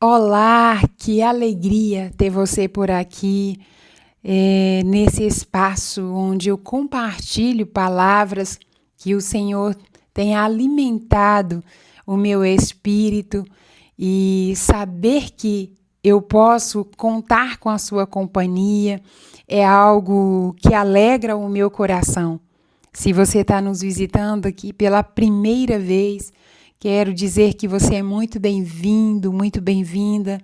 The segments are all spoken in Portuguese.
Olá, que alegria ter você por aqui, nesse espaço onde eu compartilho palavras que o Senhor tem alimentado o meu espírito e saber que eu posso contar com a sua companhia é algo que alegra o meu coração. Se você está nos visitando aqui pela primeira vez, quero dizer que você é muito bem-vindo, muito bem-vinda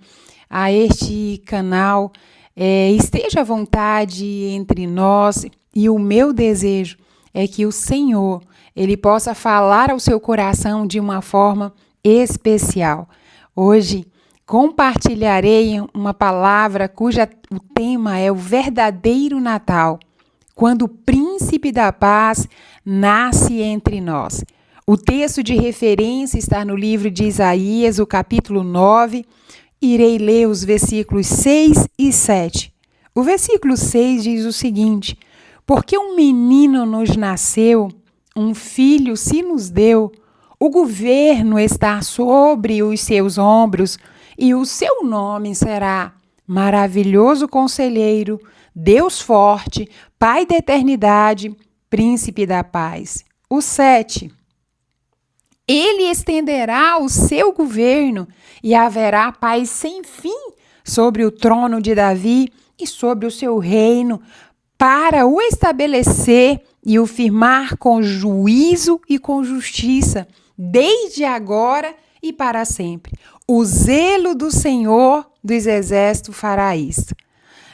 a este canal. Esteja à vontade entre nós e o meu desejo é que o Senhor ele possa falar ao seu coração de uma forma especial. Hoje compartilharei uma palavra cuja o tema é o verdadeiro Natal, quando o príncipe da paz nasce entre nós. O texto de referência está no livro de Isaías, o capítulo 9. Irei ler os versículos 6 e 7. O versículo 6 diz o seguinte: Porque um menino nos nasceu, um filho se nos deu, o governo está sobre os seus ombros, e o seu nome será Maravilhoso Conselheiro, Deus Forte, Pai da Eternidade, Príncipe da Paz. O 7. Ele estenderá o seu governo e haverá paz sem fim sobre o trono de Davi e sobre o seu reino, para o estabelecer e o firmar com juízo e com justiça, desde agora e para sempre. O zelo do Senhor dos Exércitos fará isso.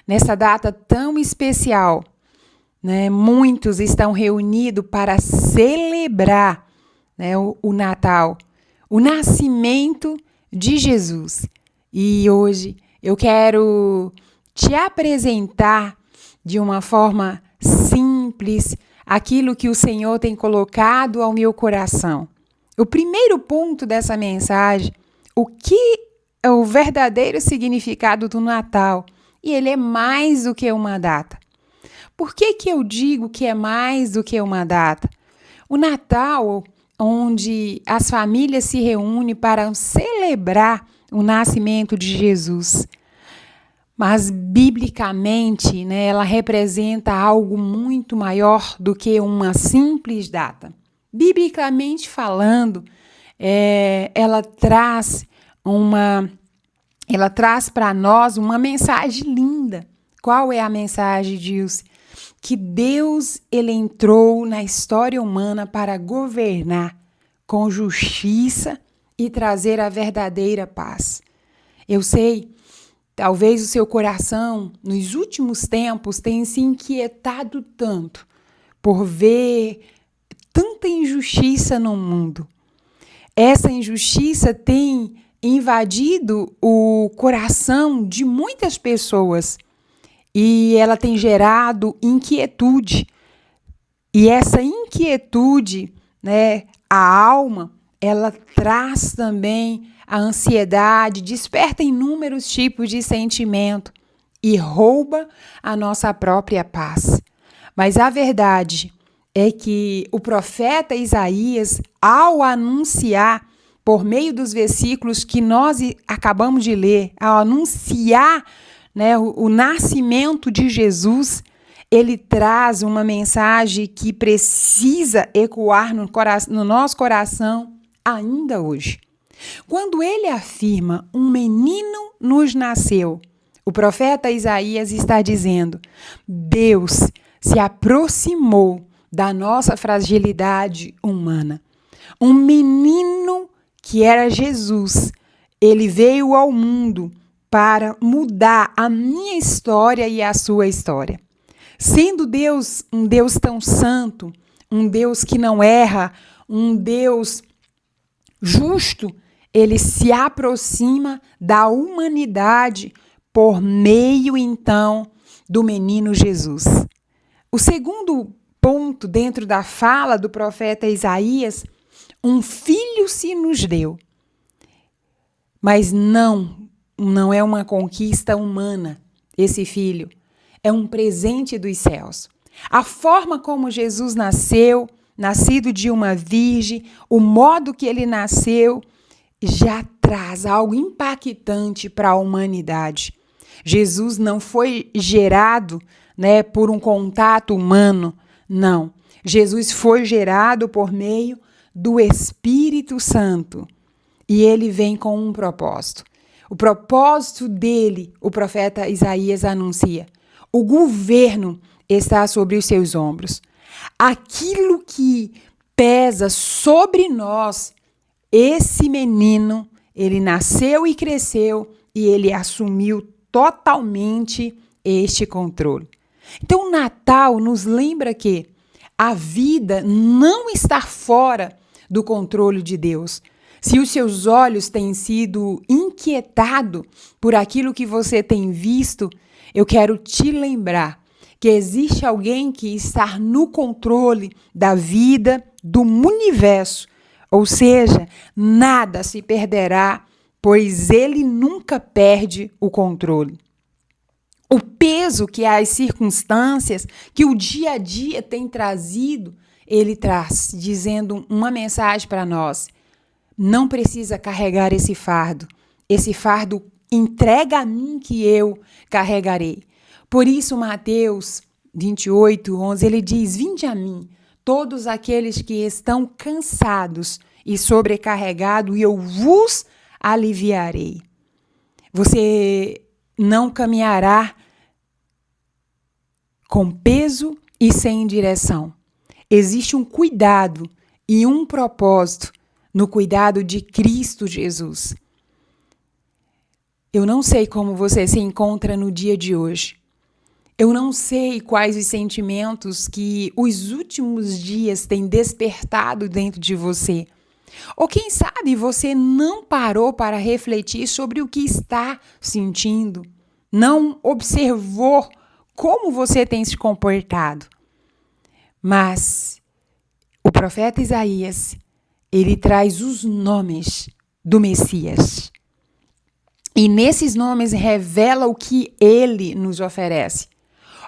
Nessa data tão especial, muitos estão reunidos para celebrar o Natal, o nascimento de Jesus. E hoje eu quero te apresentar de uma forma simples aquilo que o Senhor tem colocado ao meu coração. O primeiro ponto dessa mensagem, o que é o verdadeiro significado do Natal? E ele é mais do que uma data. Por que eu digo que é mais do que uma data? O Natal, onde as famílias se reúnem para celebrar o nascimento de Jesus. Mas, biblicamente, ela representa algo muito maior do que uma simples data. Biblicamente falando, ela traz para nós uma mensagem linda. Qual é a mensagem, Deus? Que Deus ele entrou na história humana para governar com justiça e trazer a verdadeira paz. Eu sei, talvez o seu coração, nos últimos tempos, tenha se inquietado tanto por ver tanta injustiça no mundo. Essa injustiça tem invadido o coração de muitas pessoas e ela tem gerado inquietude. E essa inquietude, a alma, ela traz também a ansiedade, desperta inúmeros tipos de sentimento e rouba a nossa própria paz. Mas a verdade é que o profeta Isaías, ao anunciar, por meio dos versículos que nós acabamos de ler, ao anunciar o nascimento de Jesus, ele traz uma mensagem que precisa ecoar no nosso coração ainda hoje. Quando ele afirma, um menino nos nasceu, o profeta Isaías está dizendo, Deus se aproximou da nossa fragilidade humana. Um menino que era Jesus, ele veio ao mundo para mudar a minha história e a sua história. Sendo Deus um Deus tão santo, um Deus que não erra, um Deus justo, ele se aproxima da humanidade por meio, então, do menino Jesus. O segundo ponto dentro da fala do profeta Isaías, um filho se nos deu. Mas não é uma conquista humana, esse filho. É um presente dos céus. A forma como Jesus nasceu, nascido de uma virgem, o modo que ele nasceu, já traz algo impactante para a humanidade. Jesus não foi gerado, né, por um contato humano, não. Jesus foi gerado por meio do Espírito Santo e ele vem com um propósito. O propósito dele, o profeta Isaías anuncia. O governo está sobre os seus ombros. Aquilo que pesa sobre nós, esse menino, ele nasceu e cresceu e ele assumiu totalmente este controle. Então, o Natal nos lembra que a vida não está fora do controle de Deus. Se os seus olhos têm sido inquietados por aquilo que você tem visto, eu quero te lembrar que existe alguém que está no controle da vida, do universo. Ou seja, nada se perderá, pois ele nunca perde o controle. O peso que as circunstâncias, que o dia a dia tem trazido, ele traz, dizendo uma mensagem para nós. Não precisa carregar esse fardo. Esse fardo entrega a mim que eu carregarei. Por isso, Mateus 28:11, ele diz, vinde a mim, todos aqueles que estão cansados e sobrecarregados, e eu vos aliviarei. Você não caminhará com peso e sem direção. Existe um cuidado e um propósito no cuidado de Cristo Jesus. Eu não sei como você se encontra no dia de hoje. Eu não sei quais os sentimentos que os últimos dias têm despertado dentro de você. Ou quem sabe você não parou para refletir sobre o que está sentindo, não observou como você tem se comportado. Mas o profeta Isaías, ele traz os nomes do Messias. E nesses nomes revela o que ele nos oferece.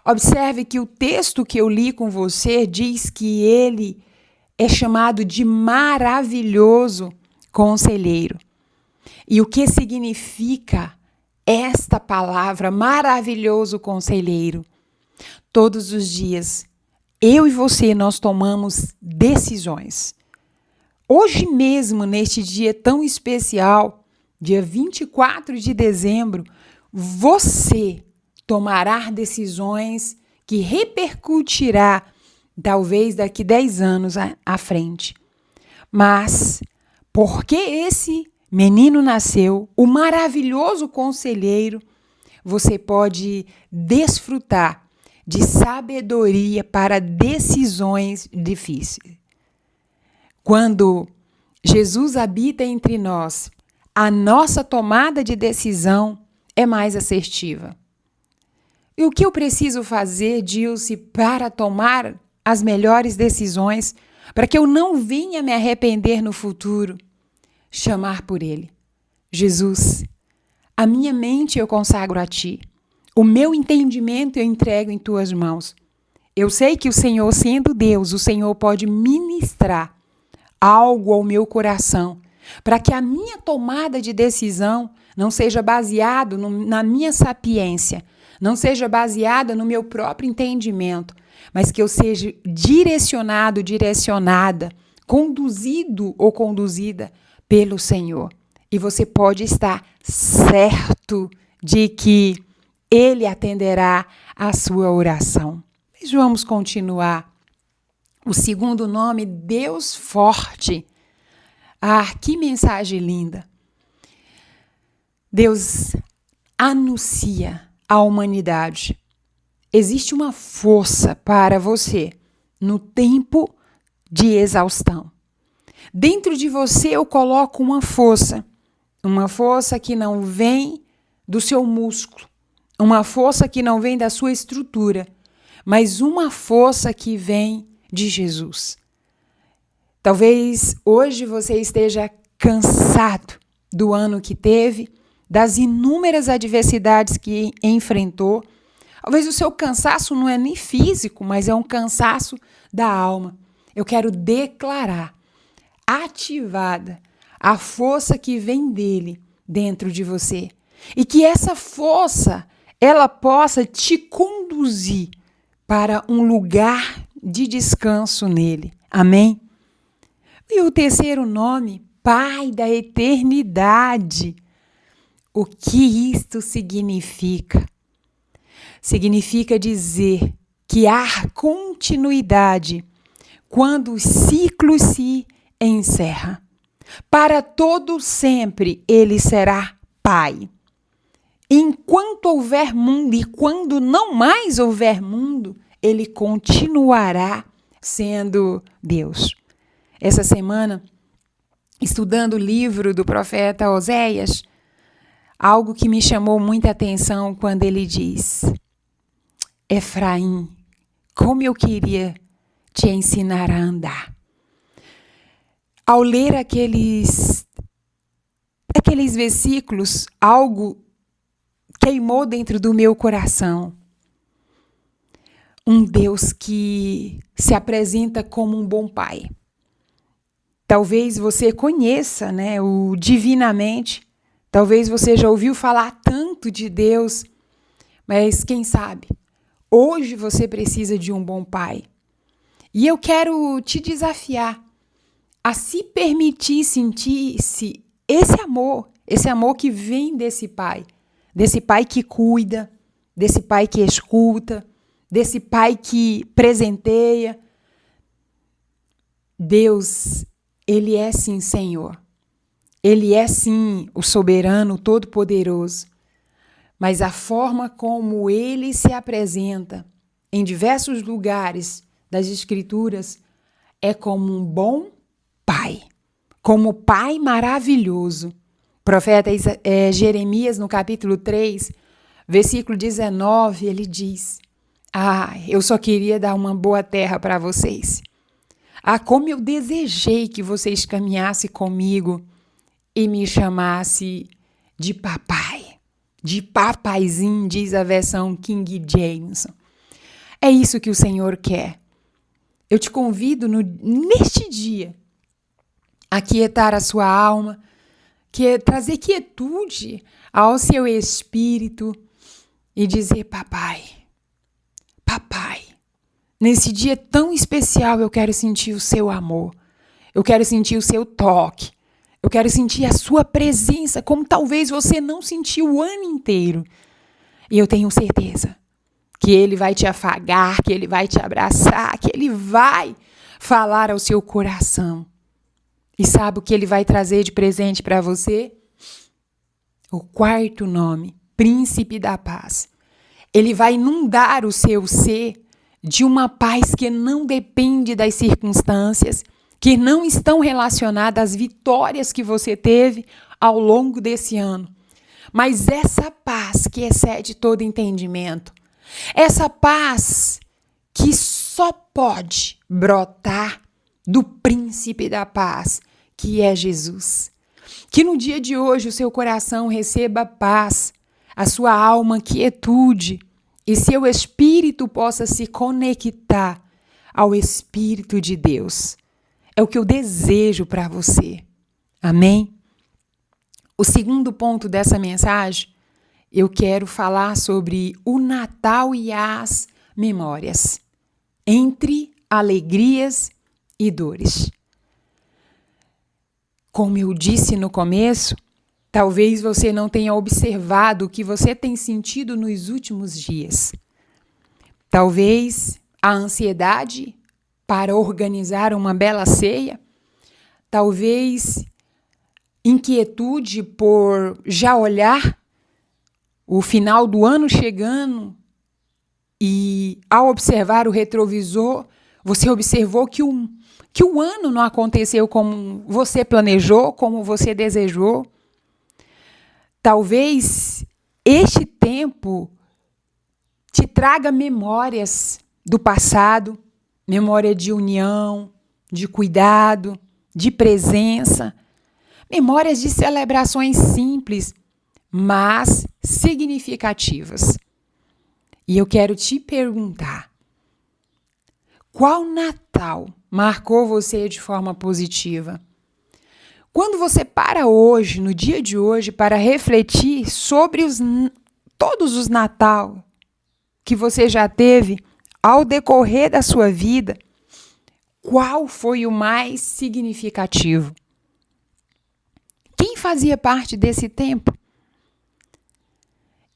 Observe que o texto que eu li com você diz que ele é chamado de maravilhoso conselheiro. E o que significa esta palavra, maravilhoso conselheiro? Todos os dias, eu e você, nós tomamos decisões. Hoje mesmo, neste dia tão especial, dia 24 de dezembro, você tomará decisões que repercutirá talvez daqui 10 anos à frente. Mas, porque esse menino nasceu, o maravilhoso conselheiro, você pode desfrutar de sabedoria para decisões difíceis. Quando Jesus habita entre nós, a nossa tomada de decisão é mais assertiva. E o que eu preciso fazer, Dilce, para tomar as melhores decisões, para que eu não venha me arrepender no futuro? Chamar por Ele. Jesus, a minha mente eu consagro a Ti. O meu entendimento eu entrego em Tuas mãos. Eu sei que o Senhor, sendo Deus, o Senhor pode ministrar algo ao meu coração, para que a minha tomada de decisão não seja baseada na minha sapiência, não seja baseada no meu próprio entendimento, mas que eu seja direcionado, direcionada, conduzido ou conduzida pelo Senhor. E você pode estar certo de que Ele atenderá a sua oração. Mas vamos continuar. O segundo nome, Deus Forte. Ah, que mensagem linda. Deus anuncia à humanidade. Existe uma força para você no tempo de exaustão. Dentro de você eu coloco uma força que não vem do seu músculo, uma força que não vem da sua estrutura, mas uma força que vem de Jesus. Talvez hoje você esteja cansado do ano que teve, das inúmeras adversidades que enfrentou. Talvez o seu cansaço não é nem físico, mas é um cansaço da alma. Eu quero declarar, ativada, a força que vem dele dentro de você. E que essa força, ela possa te conduzir para um lugar de descanso nele. Amém? E o terceiro nome, Pai da Eternidade. O que isto significa? Significa dizer que há continuidade quando os ciclos se encerram. Para todo sempre ele será Pai. Enquanto houver mundo e quando não mais houver mundo, ele continuará sendo Deus. Essa semana, estudando o livro do profeta Oséias, algo que me chamou muita atenção quando ele diz: Efraim, como eu queria te ensinar a andar. Ao ler aqueles versículos, algo queimou dentro do meu coração. Um Deus que se apresenta como um bom pai. Talvez você conheça, né, o divinamente. Talvez você já ouviu falar tanto de Deus, mas quem sabe, hoje você precisa de um bom pai. E eu quero te desafiar a se permitir sentir esse amor que vem desse pai que cuida, desse pai que escuta, desse pai que presenteia. Deus, ele é sim Senhor. Ele é sim o soberano, todo-poderoso. Mas a forma como ele se apresenta em diversos lugares das Escrituras é como um bom pai, como pai maravilhoso. O profeta Jeremias, no capítulo 3, versículo 19, ele diz: eu só queria dar uma boa terra para vocês. Como eu desejei que vocês caminhassem comigo e me chamasse de papai, de papaizinho, diz a versão King James. É isso que o Senhor quer. Eu te convido neste dia a quietar a sua alma, trazer quietude ao seu espírito e dizer: papai, nesse dia tão especial eu quero sentir o seu amor, eu quero sentir o seu toque, eu quero sentir a sua presença como talvez você não sentiu o ano inteiro. E eu tenho certeza que ele vai te afagar, que ele vai te abraçar, que ele vai falar ao seu coração. E sabe o que ele vai trazer de presente para você? O quarto nome, Príncipe da Paz. Ele vai inundar o seu ser de uma paz que não depende das circunstâncias, que não estão relacionadas às vitórias que você teve ao longo desse ano. Mas essa paz que excede todo entendimento, essa paz que só pode brotar do Príncipe da Paz, que é Jesus. Que no dia de hoje o seu coração receba paz, a sua alma quietude e seu espírito possa se conectar ao Espírito de Deus. É o que eu desejo para você. Amém? O segundo ponto dessa mensagem, eu quero falar sobre o Natal e as memórias, entre alegrias e dores. Como eu disse no começo, talvez você não tenha observado o que você tem sentido nos últimos dias. Talvez a ansiedade para organizar uma bela ceia, talvez inquietude por já olhar o final do ano chegando e, ao observar o retrovisor, você observou que o ano não aconteceu como você planejou, como você desejou. Talvez este tempo te traga memórias do passado, memória de união, de cuidado, de presença, memórias de celebrações simples, mas significativas. E eu quero te perguntar: qual Natal marcou você de forma positiva? Quando você para hoje, no dia de hoje, para refletir sobre todos os Natal que você já teve ao decorrer da sua vida, qual foi o mais significativo? Quem fazia parte desse tempo?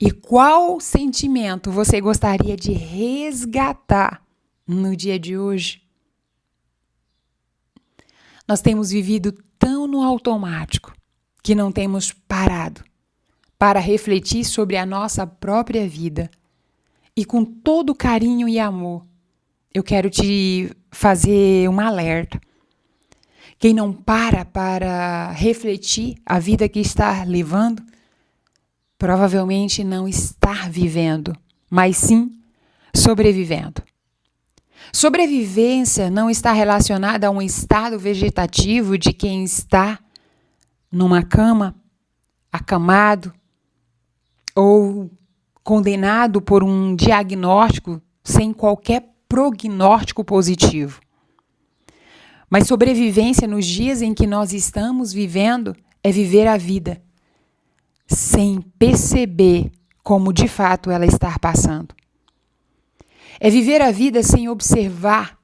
E qual sentimento você gostaria de resgatar no dia de hoje? Nós temos vivido tão no automático que não temos parado para refletir sobre a nossa própria vida. E com todo carinho e amor, eu quero te fazer um alerta. Quem não para refletir a vida que está levando, provavelmente não está vivendo, mas sim sobrevivendo. Sobrevivência não está relacionada a um estado vegetativo de quem está numa cama, acamado, ou condenado por um diagnóstico sem qualquer prognóstico positivo. Mas sobrevivência nos dias em que nós estamos vivendo é viver a vida sem perceber como de fato ela está passando. É viver a vida sem observar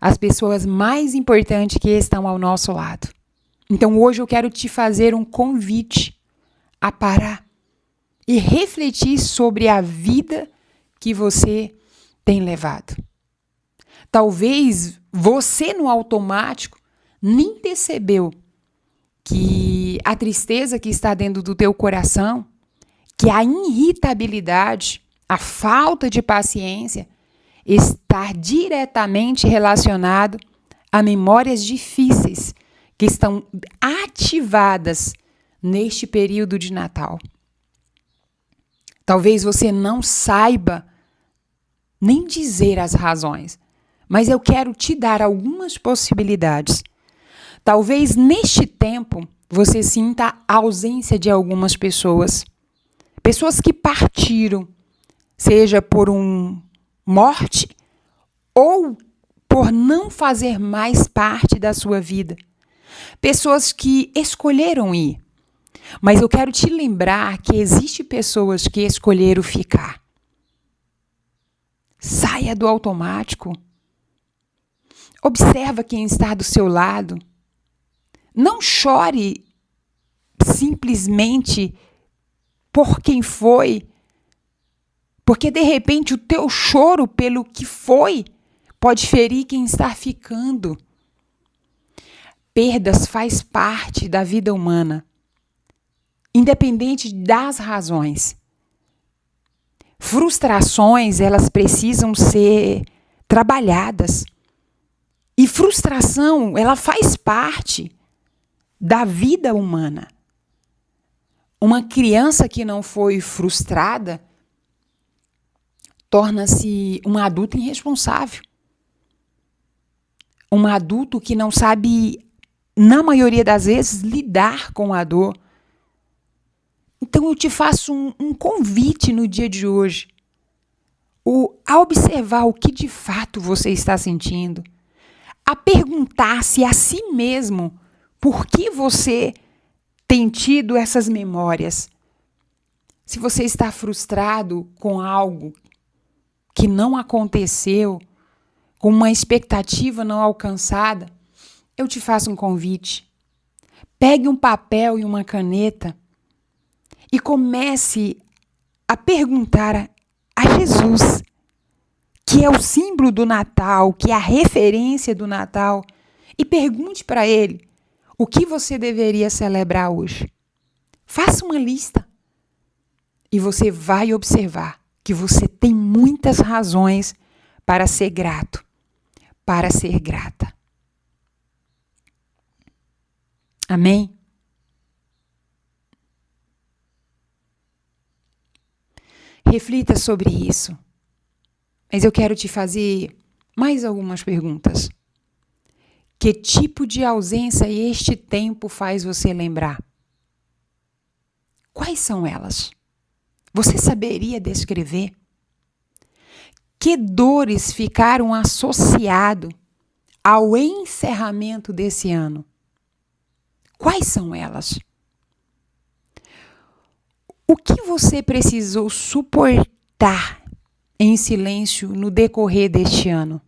as pessoas mais importantes que estão ao nosso lado. Então hoje eu quero te fazer um convite a parar e refletir sobre a vida que você tem levado. Talvez você no automático nem percebeu que a tristeza que está dentro do teu coração, que a irritabilidade, a falta de paciência está diretamente relacionado a memórias difíceis que estão ativadas neste período de Natal. Talvez você não saiba nem dizer as razões, mas eu quero te dar algumas possibilidades. Talvez neste tempo você sinta a ausência de algumas pessoas. Pessoas que partiram, seja por uma morte ou por não fazer mais parte da sua vida. Pessoas que escolheram ir. Mas eu quero te lembrar que existem pessoas que escolheram ficar. Saia do automático. Observa quem está do seu lado. Não chore simplesmente por quem foi, porque de repente o teu choro pelo que foi pode ferir quem está ficando. Perdas faz parte da vida humana, independente das razões. Frustrações, elas precisam ser trabalhadas. E frustração, ela faz parte da vida humana. Uma criança que não foi frustrada torna-se um adulto irresponsável. Um adulto que não sabe, na maioria das vezes, lidar com a dor. Então eu te faço um convite no dia de hoje, a observar o que de fato você está sentindo, a perguntar-se a si mesmo por que você tem tido essas memórias. Se você está frustrado com algo que não aconteceu, com uma expectativa não alcançada, eu te faço um convite. Pegue um papel e uma caneta e comece a perguntar a Jesus, que é o símbolo do Natal, que é a referência do Natal, e pergunte para ele o que você deveria celebrar hoje. Faça uma lista e você vai observar que você tem muitas razões para ser grato, para ser grata. Amém? Reflita sobre isso. Mas eu quero te fazer mais algumas perguntas. Que tipo de ausência este tempo faz você lembrar? Quais são elas? Você saberia descrever? Que dores ficaram associadas ao encerramento desse ano? Quais são elas? O que você precisou suportar em silêncio no decorrer deste ano?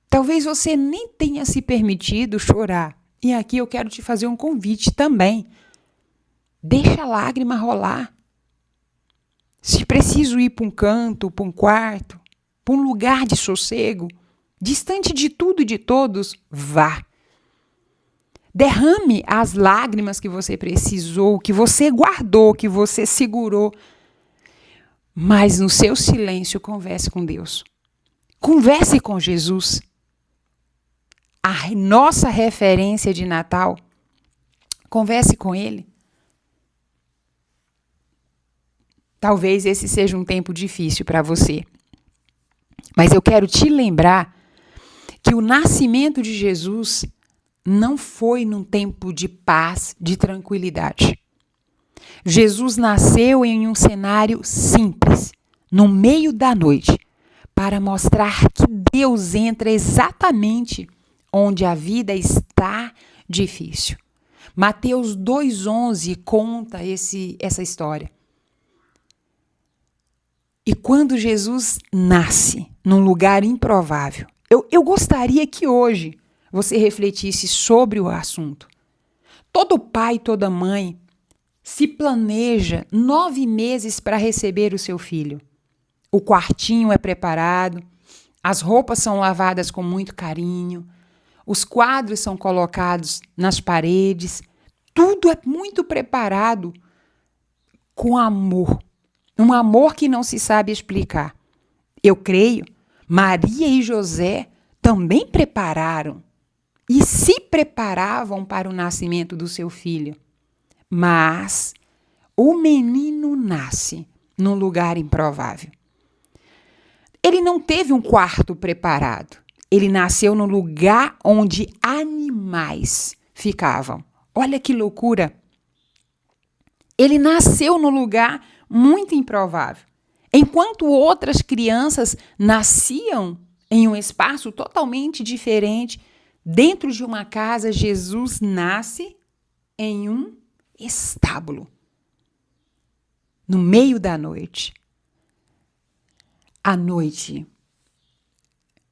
Talvez você nem tenha se permitido chorar. E aqui eu quero te fazer um convite também. Deixa a lágrima rolar. Se preciso ir para um canto, para um quarto, para um lugar de sossego, distante de tudo e de todos, vá. Derrame as lágrimas que você precisou, que você guardou, que você segurou. Mas no seu silêncio, converse com Deus. Converse com Jesus. A nossa referência de Natal. Converse com Ele. Talvez esse seja um tempo difícil para você. Mas eu quero te lembrar que o nascimento de Jesus não foi num tempo de paz, de tranquilidade. Jesus nasceu em um cenário simples, no meio da noite, para mostrar que Deus entra exatamente onde a vida está difícil. Mateus 2,11 conta essa história. E quando Jesus nasce num lugar improvável, eu gostaria que hoje você refletisse sobre o assunto. Todo pai, toda mãe se planeja 9 meses para receber o seu filho. O quartinho é preparado, as roupas são lavadas com muito carinho, os quadros são colocados nas paredes, tudo é muito preparado com amor. Um amor que não se sabe explicar. Eu creio, Maria e José também prepararam e se preparavam para o nascimento do seu filho. Mas o menino nasce num lugar improvável. Ele não teve um quarto preparado. Ele nasceu no lugar onde animais ficavam. Olha que loucura! Ele nasceu no lugar muito improvável. Enquanto outras crianças nasciam em um espaço totalmente diferente, dentro de uma casa, Jesus nasce em um estábulo, no meio da noite. A noite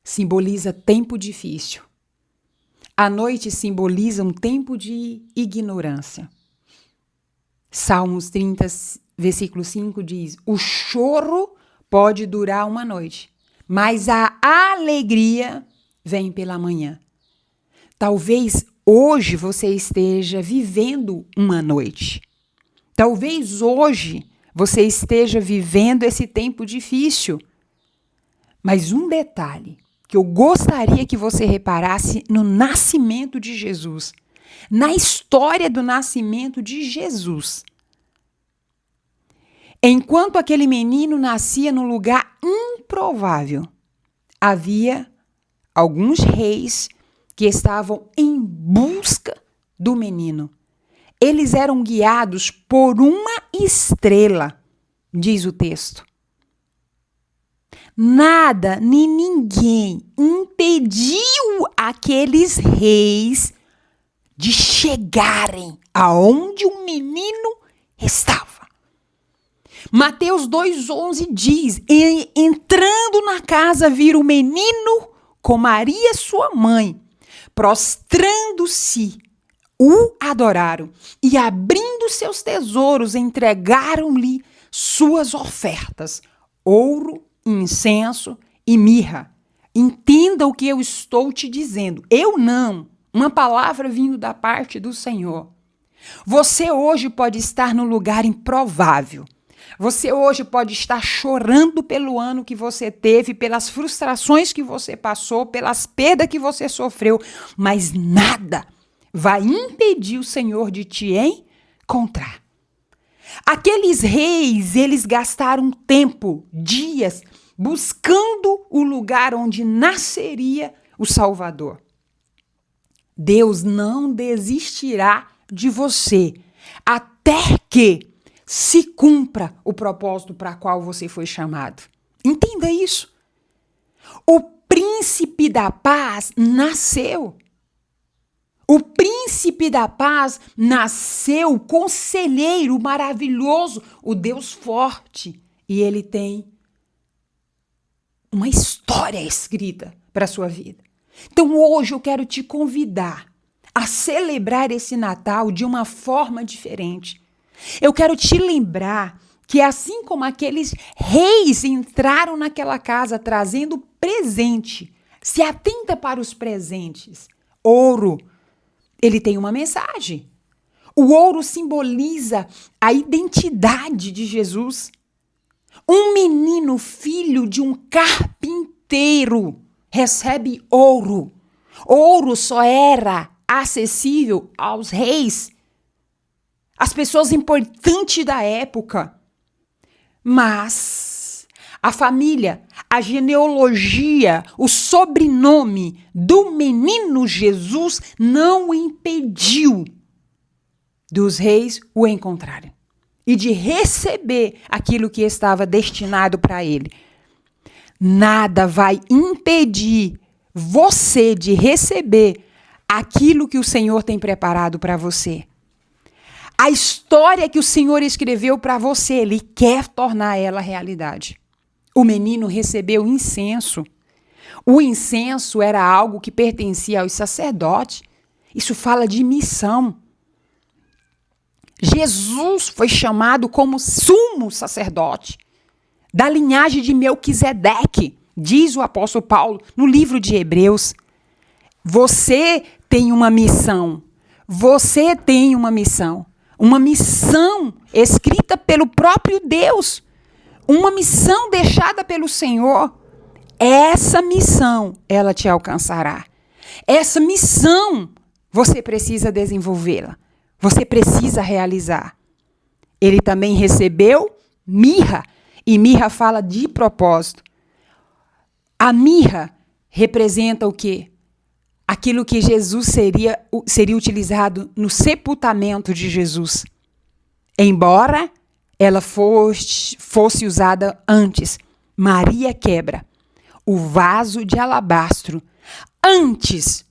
simboliza tempo difícil. A noite simboliza um tempo de ignorância. Salmos 30, versículo 5 diz: o choro pode durar uma noite, mas a alegria vem pela manhã. Talvez hoje você esteja vivendo uma noite. Talvez hoje você esteja vivendo esse tempo difícil. Mas um detalhe que eu gostaria que você reparasse no nascimento de Jesus, na história do nascimento de Jesus. Enquanto aquele menino nascia num lugar improvável, havia alguns reis que estavam em busca do menino. Eles eram guiados por uma estrela, diz o texto. Nada nem ninguém impediu aqueles reis de chegarem aonde o menino estava. Mateus 2,11 diz: entrando na casa, viram o menino com Maria, sua mãe, prostrando-se, o adoraram e, abrindo seus tesouros, entregaram-lhe suas ofertas, ouro, incenso e mirra. Entenda o que eu estou te dizendo. Eu não. Uma palavra vindo da parte do Senhor. Você hoje pode estar num lugar improvável. Você hoje pode estar chorando pelo ano que você teve, pelas frustrações que você passou, pelas perdas que você sofreu, mas nada vai impedir o Senhor de te encontrar. Aqueles reis, eles gastaram tempo, dias, buscando o lugar onde nasceria o Salvador. Deus não desistirá de você até que se cumpra o propósito para qual você foi chamado. Entenda isso. O príncipe da paz nasceu. O príncipe da paz nasceu, o conselheiro maravilhoso, o Deus forte. E ele tem uma história escrita para a sua vida. Então hoje eu quero te convidar a celebrar esse Natal de uma forma diferente. Eu quero te lembrar que assim como aqueles reis entraram naquela casa trazendo presente, se atenta para os presentes. Ouro, ele tem uma mensagem. O ouro simboliza a identidade de Jesus. Um menino, filho de um carpinteiro, recebe ouro. Ouro só era acessível aos reis, às pessoas importantes da época. Mas a família, a genealogia, o sobrenome do menino Jesus não impediu dos reis o encontrarem e de receber aquilo que estava destinado para ele. Nada vai impedir você de receber aquilo que o Senhor tem preparado para você. A história que o Senhor escreveu para você, Ele quer tornar ela realidade. O menino recebeu incenso. O incenso era algo que pertencia aos sacerdotes. Isso fala de missão. Jesus foi chamado como sumo sacerdote da linhagem de Melquisedeque, diz o apóstolo Paulo no livro de Hebreus. Você tem uma missão. Você tem uma missão. Uma missão escrita pelo próprio Deus. Uma missão deixada pelo Senhor. Essa missão, ela te alcançará. Essa missão, você precisa desenvolvê-la. Você precisa realizar. Ele também recebeu mirra. E mirra fala de propósito. A mirra representa o quê? Aquilo que Jesus seria utilizado no sepultamento de Jesus. Embora ela fosse usada antes, Maria quebra o vaso de alabastro antes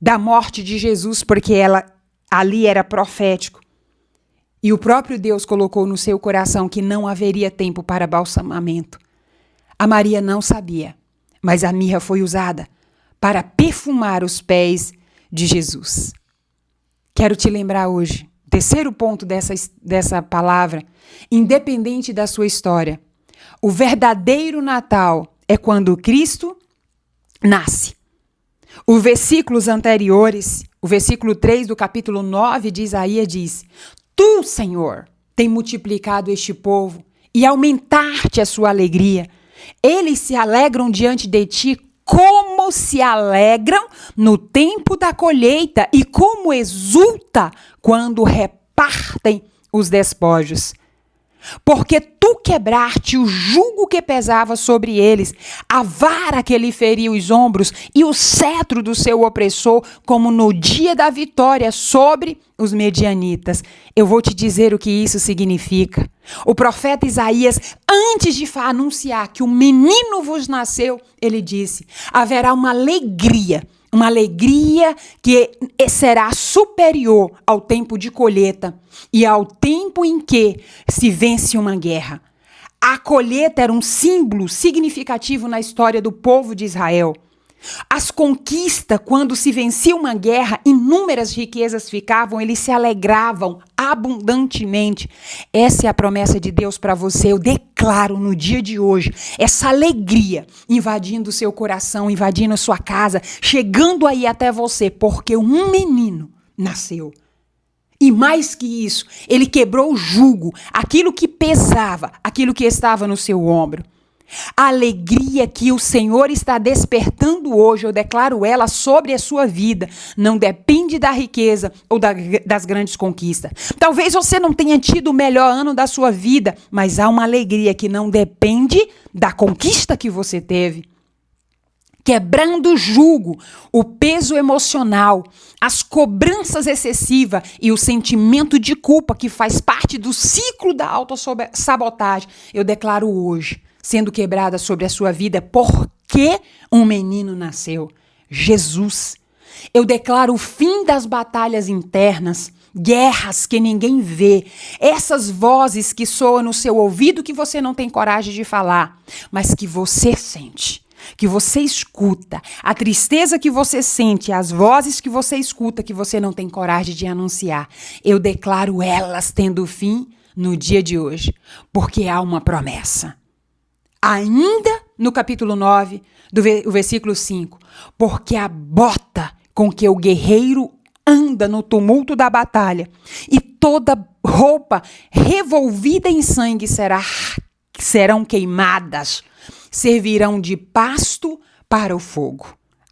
da morte de Jesus, porque ela ali era profético. E o próprio Deus colocou no seu coração que não haveria tempo para balsamamento. A Maria não sabia, mas a mirra foi usada para perfumar os pés de Jesus. Quero te lembrar hoje, terceiro ponto dessa palavra, independente da sua história, o verdadeiro Natal é quando Cristo nasce. Os versículos anteriores, o versículo 3 do capítulo 9 de Isaías diz: Tu, Senhor, tem multiplicado este povo e aumentar-te a sua alegria. Eles se alegram diante de ti como se alegram no tempo da colheita e como exulta quando repartem os despojos. Porque tu quebraste o jugo que pesava sobre eles, a vara que lhe feriu os ombros e o cetro do seu opressor, como no dia da vitória sobre os medianitas. Eu vou te dizer o que isso significa. O profeta Isaías, antes de anunciar que o menino vos nasceu, ele disse: haverá uma alegria que será superior ao tempo de colheita e ao tempo em que se vence uma guerra. A colheita era um símbolo significativo na história do povo de Israel. As conquistas, quando se vencia uma guerra, inúmeras riquezas ficavam, eles se alegravam abundantemente. Essa é a promessa de Deus para você. Eu declaro no dia de hoje essa alegria invadindo o seu coração, invadindo a sua casa, chegando aí até você, porque um menino nasceu. E mais que isso, ele quebrou o jugo, aquilo que pesava, aquilo que estava no seu ombro. A alegria que o Senhor está despertando hoje, eu declaro ela sobre a sua vida, não depende da riqueza ou das grandes conquistas. Talvez você não tenha tido o melhor ano da sua vida, mas há uma alegria que não depende da conquista que você teve. Quebrando o jugo, o peso emocional, as cobranças excessivas e o sentimento de culpa que faz parte do ciclo da autossabotagem, eu declaro hoje, sendo quebrada sobre a sua vida, porque um menino nasceu. Jesus. Eu declaro o fim das batalhas internas, guerras que ninguém vê, essas vozes que soam no seu ouvido que você não tem coragem de falar, mas que você sente, que você escuta, a tristeza que você sente, as vozes que você escuta que você não tem coragem de anunciar. Eu declaro elas tendo fim no dia de hoje, porque há uma promessa. Ainda no capítulo 9, o versículo 5, porque a bota com que o guerreiro anda no tumulto da batalha e toda roupa revolvida em sangue serão queimadas, servirão de pasto para o fogo.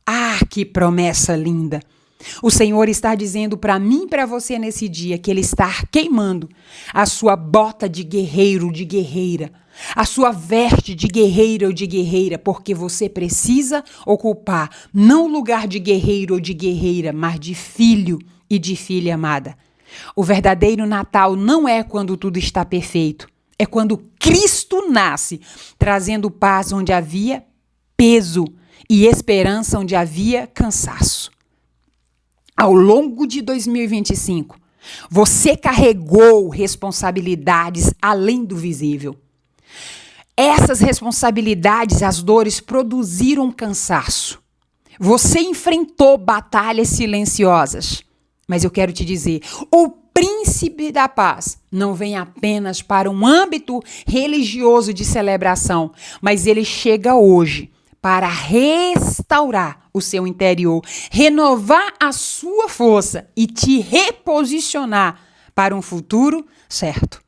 Ah, que promessa linda! O Senhor está dizendo para mim e para você nesse dia que Ele está queimando a sua bota de guerreiro, de guerreira, a sua veste de guerreiro ou de guerreira, porque você precisa ocupar não o lugar de guerreiro ou de guerreira, mas de filho e de filha amada. O verdadeiro Natal não é quando tudo está perfeito, é quando Cristo nasce, trazendo paz onde havia peso e esperança onde havia cansaço. Ao longo de 2025, você carregou responsabilidades além do visível. Essas responsabilidades, as dores, produziram cansaço. Você enfrentou batalhas silenciosas. Mas eu quero te dizer, o príncipe da paz não vem apenas para um âmbito religioso de celebração, mas ele chega hoje para restaurar o seu interior, renovar a sua força e te reposicionar para um futuro certo.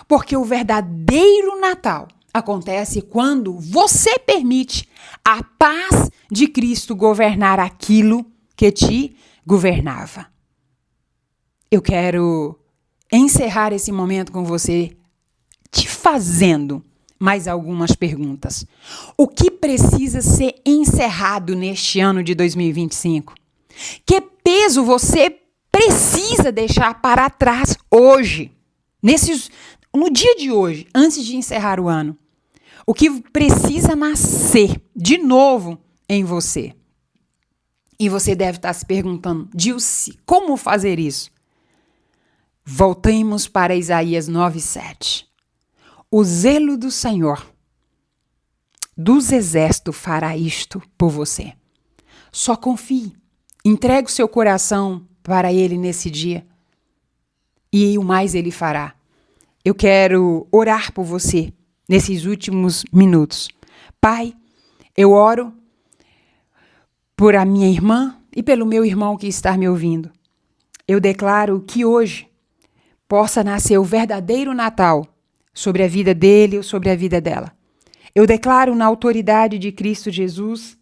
Porque o verdadeiro Natal acontece quando você permite a paz de Cristo governar aquilo que te governava. Eu quero encerrar esse momento com você te fazendo mais algumas perguntas. O que precisa ser encerrado neste ano de 2025? Que peso você precisa deixar para trás hoje? No dia de hoje, antes de encerrar o ano. O que precisa nascer de novo em você? E você deve estar se perguntando, Dilce, como fazer isso? Voltemos para Isaías 9:7. O zelo do Senhor dos exércitos fará isto por você. Só confie. Entregue o seu coração para Ele nesse dia. E o mais Ele fará. Eu quero orar por você nesses últimos minutos. Pai, eu oro por a minha irmã e pelo meu irmão que está me ouvindo. Eu declaro que hoje possa nascer o verdadeiro Natal sobre a vida dele ou sobre a vida dela. Eu declaro na autoridade de Cristo Jesus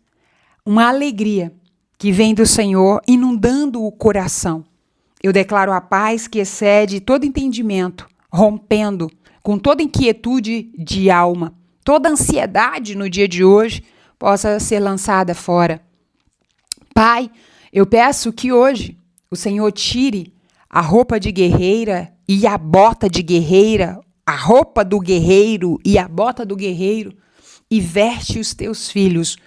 uma alegria que vem do Senhor inundando o coração. Eu declaro a paz que excede todo entendimento, rompendo com toda inquietude de alma. Toda ansiedade no dia de hoje possa ser lançada fora. Pai, eu peço que hoje o Senhor tire a roupa de guerreira e a bota de guerreira, a roupa do guerreiro e a bota do guerreiro, e veste os teus filhos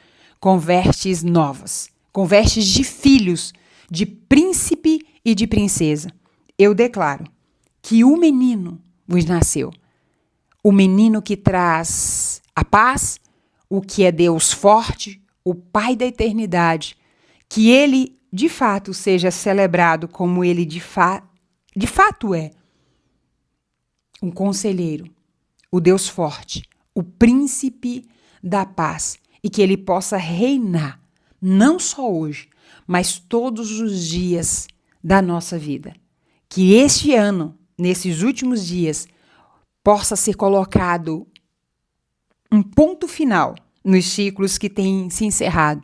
com vestes novas, com vestes de filhos, de príncipe e de princesa. Eu declaro que o menino vos nasceu, o menino que traz a paz, o que é Deus forte, o Pai da eternidade, que ele de fato seja celebrado como ele de fato é, um conselheiro, o Deus forte, o príncipe da paz, e que ele possa reinar, não só hoje, mas todos os dias da nossa vida. Que este ano, nesses últimos dias, possa ser colocado um ponto final nos ciclos que têm se encerrado.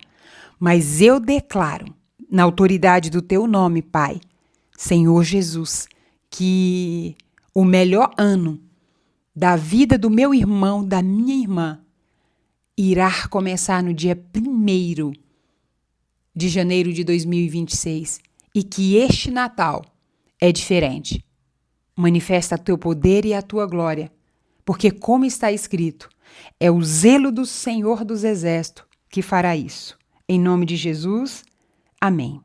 Mas eu declaro, na autoridade do teu nome, Pai, Senhor Jesus, que o melhor ano da vida do meu irmão, da minha irmã, irá começar no dia 1º de janeiro de 2026 e que este Natal é diferente. Manifesta o teu poder e a tua glória, porque como está escrito, é o zelo do Senhor dos Exércitos que fará isso. Em nome de Jesus, amém.